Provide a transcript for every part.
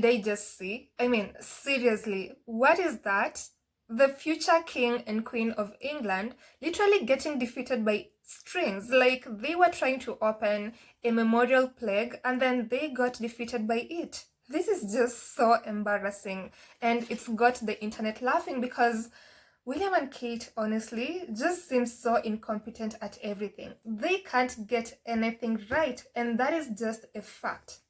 did I just see? I mean, seriously, what is that? The future king and queen of England literally getting defeated by strings. Like they were trying to open a memorial plaque and then they got defeated by it. This is just so embarrassing, and it's got the internet laughing because William and Kate honestly just seem so incompetent at everything. They can't get anything right, and that is just a fact.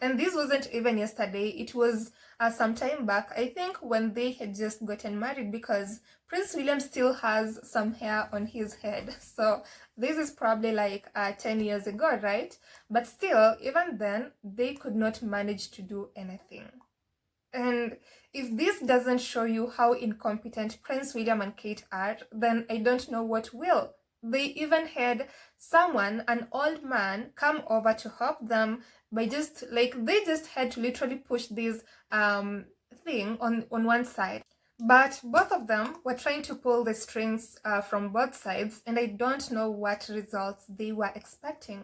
And this wasn't even yesterday, it was some time back, I think, when they had just gotten married, because Prince William still has some hair on his head. So this is probably like 10 years ago, right? But still, even then, they could not manage to do anything. And if this doesn't show you how incompetent Prince William and Kate are, then I don't know what will. They even had someone, an old man, come over to help them by just they just had to literally push this thing on one side. But both of them were trying to pull the strings from both sides, and I don't know what results they were expecting.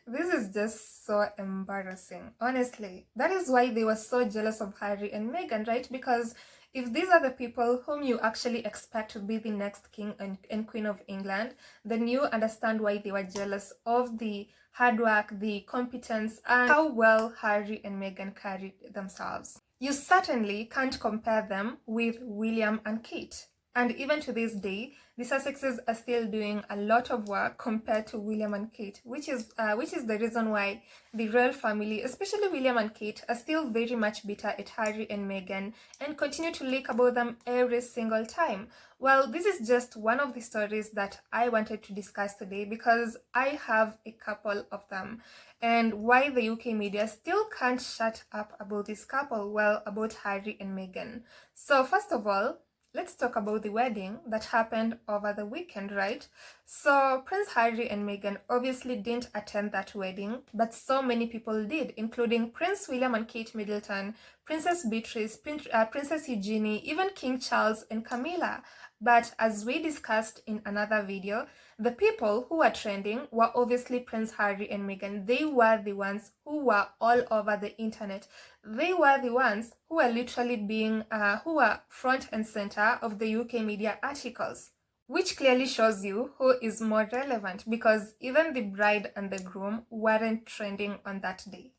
This is just so embarrassing, honestly. That is why they were so jealous of Harry and Meghan, right? Because if these are the people whom you actually expect to be the next king and queen of England, then you understand why they were jealous of the hard work, the competence, and how well Harry and Meghan carried themselves. You certainly can't compare them with William and Kate. And even to this day, the Sussexes are still doing a lot of work compared to William and Kate, which is the reason why the royal family, especially William and Kate, are still very much bitter at Harry and Meghan and continue to leak about them every single time. Well, this is just one of the stories that I wanted to discuss today because I have a couple of them, and why the UK media still can't shut up about this couple, well, about Harry and Meghan. So first of all, let's talk about the wedding that happened over the weekend, right? So Prince Harry and Meghan obviously didn't attend that wedding, but so many people did, including Prince William and Kate Middleton, Princess Beatrice, Princess Eugenie, even King Charles and Camilla. But as we discussed in another video, the people who were trending were obviously Prince Harry and Meghan. They were the ones who were all over the internet. They were the ones who were literally who were front and center of the UK media articles, which clearly shows you who is more relevant, because even the bride and the groom weren't trending on that day.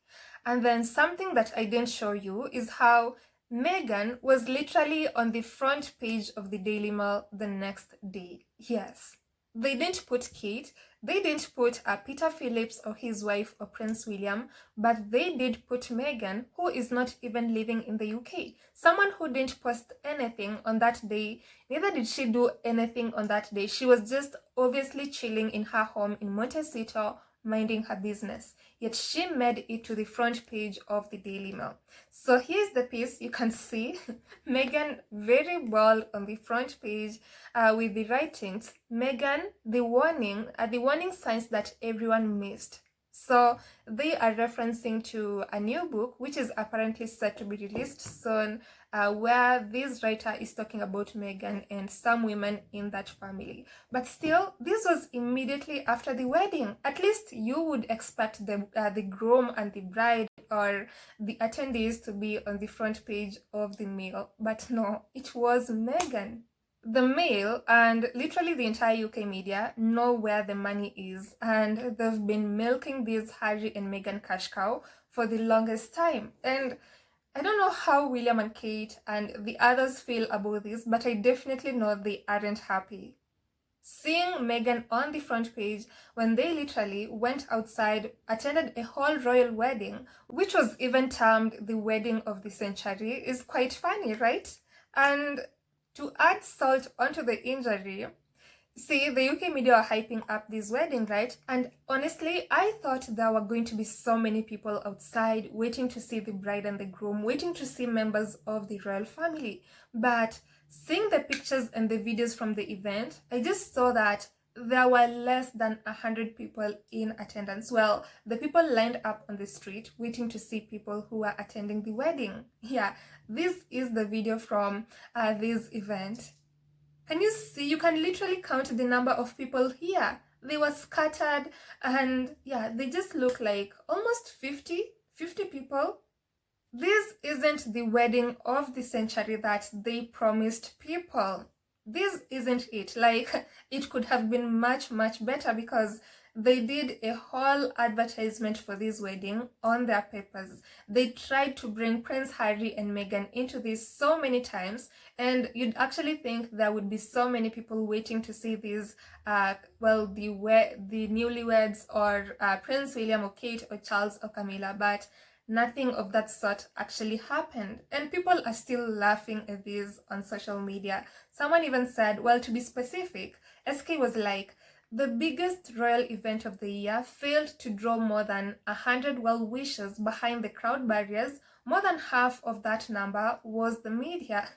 And then something that I didn't show you is how Meghan was literally on the front page of the Daily Mail the next day. Yes, they didn't put Kate, they didn't put Peter Phillips or his wife or Prince William, but they did put Meghan, who is not even living in the UK. Someone who didn't post anything on that day, neither did she do anything on that day. She was just obviously chilling in her home in Montecito, minding her business. Yet she made it to the front page of the Daily Mail. So here's the piece. You can see Meghan very bold on the front page with the writings, Meghan, the warning signs that everyone missed. So they are referencing to a new book which is apparently set to be released soon, where this writer is talking about Meghan and some women in that family. But still, this was immediately after the wedding. At least you would expect the groom and the bride or the attendees to be on the front page of the Mail. But no, it was Meghan. The Mail and literally the entire UK media know where the money is, and they've been milking this Harry and Meghan cash cow for the longest time. And I don't know how William and Kate and the others feel about this, but I definitely know they aren't happy. Seeing Meghan on the front page when they literally went outside, attended a whole royal wedding, which was even termed the wedding of the century, is quite funny, right? And to add salt onto the injury, see, the UK media are hyping up this wedding, right? And honestly, I thought there were going to be so many people outside waiting to see the bride and the groom, waiting to see members of the royal family. But seeing the pictures and the videos from the event, I just saw that there were less than 100 people in attendance. Well, the people lined up on the street waiting to see people who were attending the wedding. Yeah, this is the video from this event. Can you see? You can literally count the number of people here. They were scattered, and yeah, they just look like almost 50 people. This isn't the wedding of the century that they promised people. This isn't it. Like, it could have been much, much better because they did a whole advertisement for this wedding on their papers. They tried to bring Prince Harry and Meghan into this so many times, and you'd actually think there would be so many people waiting to see these, the newlyweds, or Prince William or Kate or Charles or Camilla, but nothing of that sort actually happened, and people are still laughing at this on social media. Someone even said, well, to be specific, SK was like, the biggest royal event of the year failed to draw more than 100 well wishers behind the crowd barriers. More than half of that number was the media.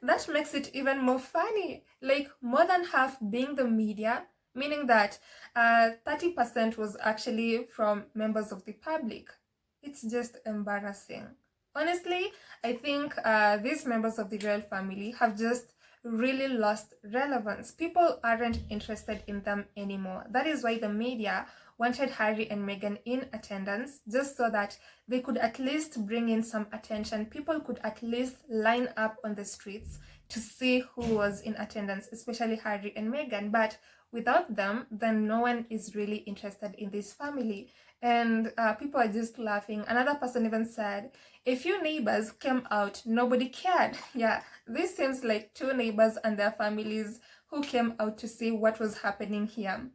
That makes it even more funny. Like, more than half being the media, meaning that 30% was actually from members of the public. It's just embarrassing. Honestly, I think these members of the royal family have just really lost relevance. People aren't interested in them anymore. That is why the media wanted Harry and Meghan in attendance, just so that they could at least bring in some attention. People could at least line up on the streets to see who was in attendance, especially Harry and Meghan. But without them, then no one is really interested in this family. And people are just laughing. Another person even said, a few neighbors came out, nobody cared. Yeah, this seems like two neighbors and their families who came out to see what was happening here.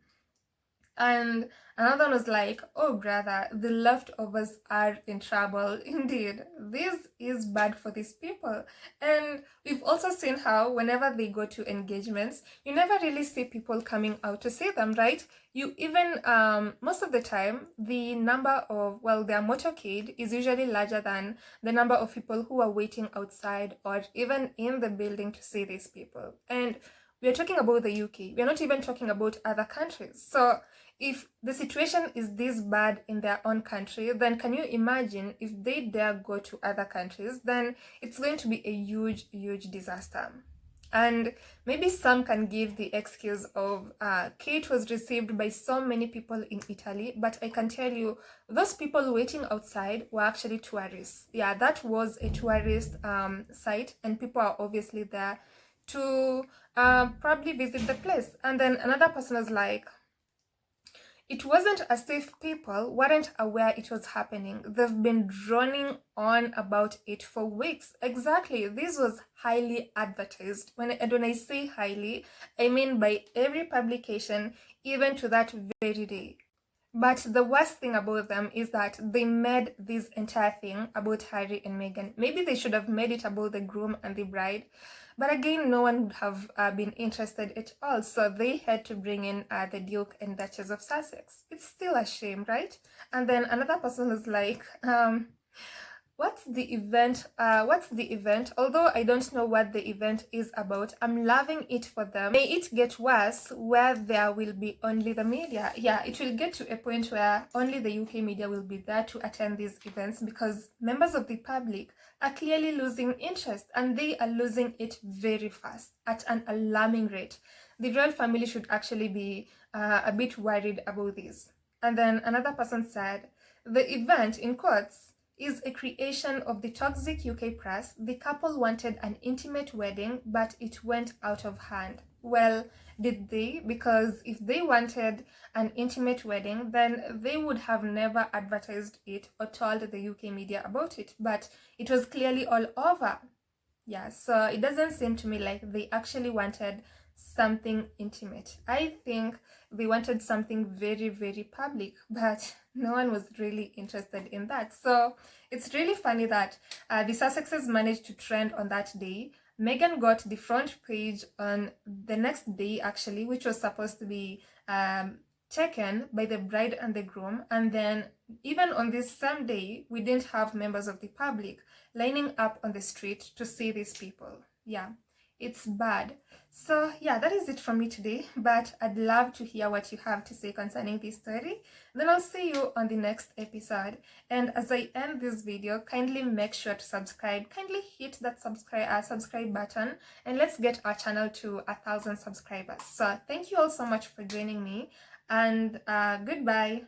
And another one was like, oh brother, the leftovers are in trouble. Indeed, this is bad for these people. And we've also seen how whenever they go to engagements, you never really see people coming out to see them, right? You even, most of the time, the number of, their motorcade is usually larger than the number of people who are waiting outside or even in the building to see these people. And we are talking about the UK. We are not even talking about other countries. So if the situation is this bad in their own country, then can you imagine if they dare go to other countries? Then it's going to be a huge, huge disaster. And maybe some can give the excuse of Kate was received by so many people in Italy, but I can tell you those people waiting outside were actually tourists. Yeah, that was a tourist site, and people are obviously there to probably visit the place. And then another person was like, it wasn't as if people weren't aware it was happening. They've been droning on about it for weeks. Exactly. This was highly advertised. When I say highly, I mean by every publication, even to that very day. But the worst thing about them is that they made this entire thing about Harry and Meghan. Maybe they should have made it about the groom and the bride. But again, no one would have been interested at all. So they had to bring in the Duke and Duchess of Sussex. It's still a shame, right? And then another person was like, what's the event? Although I don't know what the event is about, I'm loving it for them. May it get worse where there will be only the media. Yeah, it will get to a point where only the UK media will be there to attend these events, because members of the public are clearly losing interest, and they are losing it very fast at an alarming rate. The royal family should actually be a bit worried about this. And then another person said, the event, in quotes, is a creation of the toxic UK press. The couple wanted an intimate wedding, but it went out of hand. Well, did they? Because if they wanted an intimate wedding, then they would have never advertised it or told the UK media about it. But it was clearly all over. Yeah, so it doesn't seem to me like they actually wanted something intimate. I think they wanted something very, very public, but no one was really interested in that. So it's really funny that the Sussexes managed to trend on that day. Meghan got the front page on the next day, actually, which was supposed to be taken by the bride and the groom. And then even on this same day, we didn't have members of the public lining up on the street to see these people. Yeah, it's bad. So yeah, that is it from me today, but I'd love to hear what you have to say concerning this story. Then I'll see you on the next episode. And as I end this video, kindly make sure to subscribe. Kindly hit that subscribe button, and let's get our channel to 1,000 subscribers. So thank you all so much for joining me, and goodbye.